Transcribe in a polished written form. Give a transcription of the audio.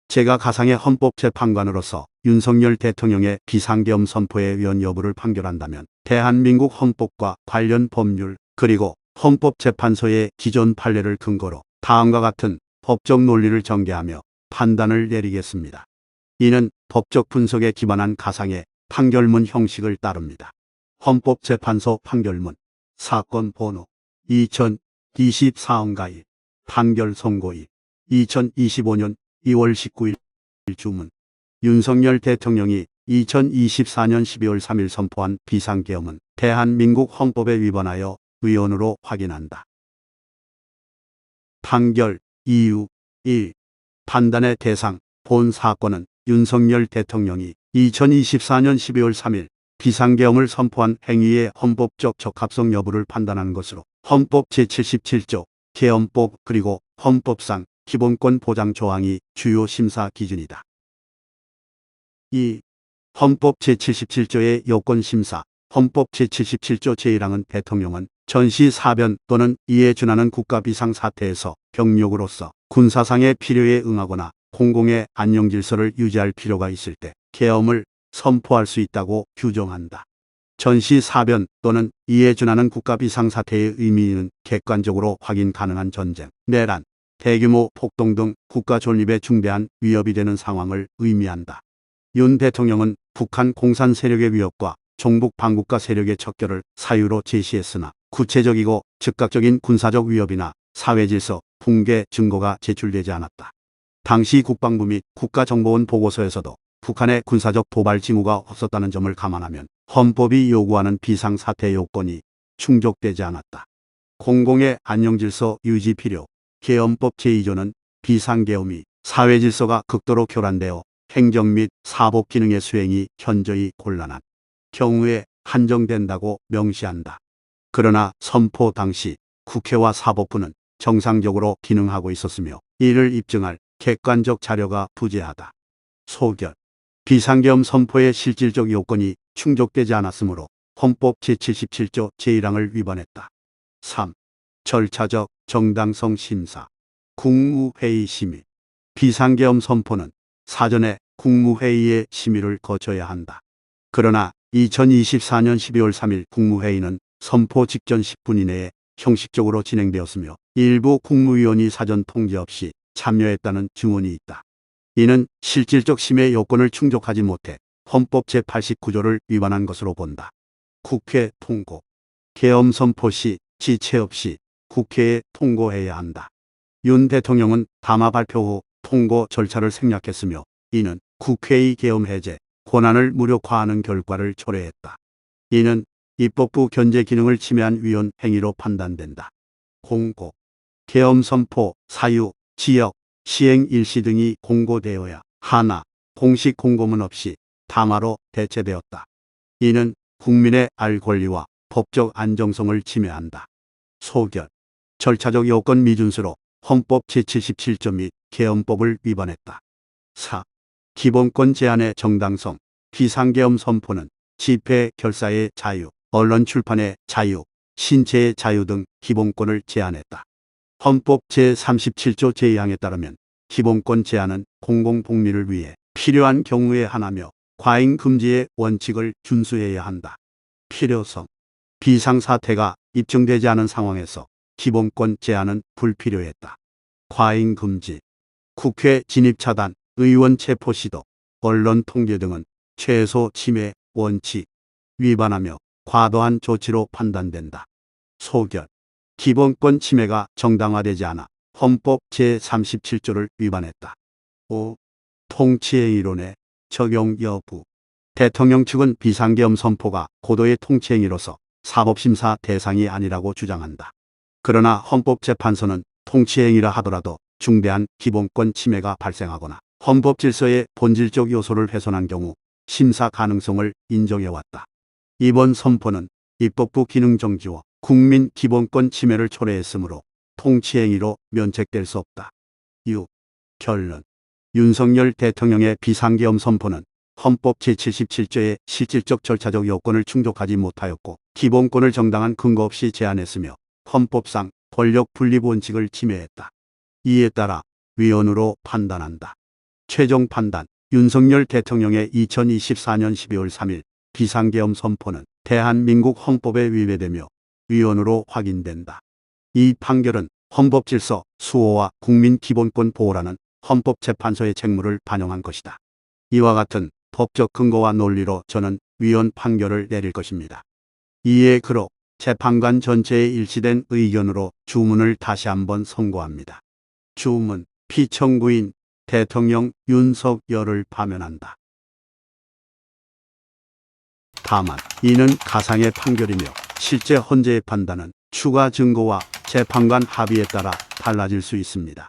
제가 가상의 헌법재판관으로서 윤석열 대통령의 비상계엄 선포의 위헌 여부를 판결한다면 대한민국 헌법과 관련 법률 그리고 헌법재판소의 기존 판례를 근거로 다음과 같은 법적 논리를 전개하며 판단을 내리겠습니다. 이는 법적 분석에 기반한 가상의 판결문 형식을 따릅니다. 헌법재판소 판결문 사건 번호 2024-가일 판결 선고일 2025년 2월 19일 주문 윤석열 대통령이 2024년 12월 3일 선포한 비상계엄은 대한민국 헌법에 위반하여 위헌으로 확인한다. 판결 이유 1. 판단의 대상 본 사건은 윤석열 대통령이 2024년 12월 3일 비상계엄을 선포한 행위의 헌법적 적합성 여부를 판단하는 것으로 헌법 제77조 계엄법 그리고 헌법상 기본권 보장 조항이 주요 심사 기준이다. 2. 헌법 제77조의 요건심사 헌법 제77조 제1항은 대통령은 전시사변 또는 이에 준하는 국가비상사태에서 병력으로서 군사상의 필요에 응하거나 공공의 안녕질서를 유지할 필요가 있을 때 계엄을 선포할 수 있다고 규정한다. 전시사변 또는 이에 준하는 국가비상사태의 의미는 객관적으로 확인 가능한 전쟁, 내란, 대규모 폭동 등 국가 존립에 중대한 위협이 되는 상황을 의미한다. 윤 대통령은 북한 공산 세력의 위협과 종북 반국가 세력의 척결을 사유로 제시했으나 구체적이고 즉각적인 군사적 위협이나 사회질서 붕괴 증거가 제출되지 않았다. 당시 국방부 및 국가정보원 보고서에서도 북한의 군사적 도발 징후가 없었다는 점을 감안하면 헌법이 요구하는 비상사태 요건이 충족되지 않았다. 공공의 안녕질서 유지 필요 계엄법 제2조는 비상계엄이 사회질서가 극도로 교란되어 행정 및 사법 기능의 수행이 현저히 곤란한 경우에 한정된다고 명시한다. 그러나 선포 당시 국회와 사법부는 정상적으로 기능하고 있었으며 이를 입증할 객관적 자료가 부재하다. 소결 비상계엄 선포의 실질적 요건이 충족되지 않았으므로 헌법 제77조 제1항을 위반했다. 3. 절차적 정당성 심사 국무회의 심의 비상계엄 선포는 사전에 국무회의의 심의를 거쳐야 한다. 그러나 2024년 12월 3일 국무회의는 선포 직전 10분 이내에 형식적으로 진행되었으며 일부 국무위원이 사전 통지 없이 참여했다는 증언이 있다. 이는 실질적 심의 요건을 충족하지 못해 헌법 제89조를 위반한 것으로 본다. 국회 통고 계엄 선포 시 지체 없이 국회에 통고해야 한다. 윤 대통령은 담화 발표 후 통고 절차를 생략했으며 이는 국회의 계엄 해제 권한을 무력화하는 결과를 초래했다. 이는 입법부 견제 기능을 침해한 위헌 행위로 판단된다. 공고 계엄 선포 사유 지역 시행 일시 등이 공고되어야 하나 공식 공고문 없이 담화로 대체되었다. 이는 국민의 알 권리와 법적 안정성을 침해한다. 소결 절차적 요건 미준수로 헌법 제77조 및 계엄법을 위반했다. 4. 기본권 제한의 정당성 비상계엄 선포는 집회 결사의 자유, 언론 출판의 자유, 신체의 자유 등 기본권을 제한했다. 헌법 제37조 제2항에 따르면 기본권 제한은 공공복리를 위해 필요한 경우에 하나며 과잉 금지의 원칙을 준수해야 한다. 필요성 비상사태가 입증되지 않은 상황에서 기본권 제한은 불필요했다. 과잉 금지 국회 진입 차단, 의원 체포 시도, 언론 통제 등은 최소 침해 원칙 위반하며 과도한 조치로 판단된다. 소결 기본권 침해가 정당화되지 않아 헌법 제37조를 위반했다. 5. 통치행 이론의 적용 여부 대통령 측은 비상계엄 선포가 고도의 통치행위로서 사법심사 대상이 아니라고 주장한다. 그러나 헌법재판소는 통치행위라 하더라도 중대한 기본권 침해가 발생하거나 헌법 질서의 본질적 요소를 훼손한 경우 심사 가능성을 인정해왔다. 이번 선포는 입법부 기능 정지와 국민 기본권 침해를 초래했으므로 통치행위로 면책될 수 없다. 6. 결론 윤석열 대통령의 비상계엄 선포는 헌법 제77조의 실질적 절차적 요건을 충족하지 못하였고 기본권을 정당한 근거 없이 제한했으며 헌법상 권력 분립 원칙을 침해했다. 이에 따라 위헌으로 판단한다. 최종 판단. 윤석열 대통령의 2024년 12월 3일 비상계엄 선포는 대한민국 헌법에 위배되며 위헌으로 확인된다. 이 판결은 헌법질서 수호와 국민 기본권 보호라는 헌법재판소의 책무를 반영한 것이다. 이와 같은 법적 근거와 논리로 저는 위헌 판결을 내릴 것입니다. 이에 그로 재판관 전체의 일치된 의견으로 주문을 다시 한번 선고합니다. 주문. 피청구인 대통령 윤석열을 파면한다. 다만 이는 가상의 판결이며 실제 헌재의 판단은 추가 증거와 재판관 합의에 따라 달라질 수 있습니다.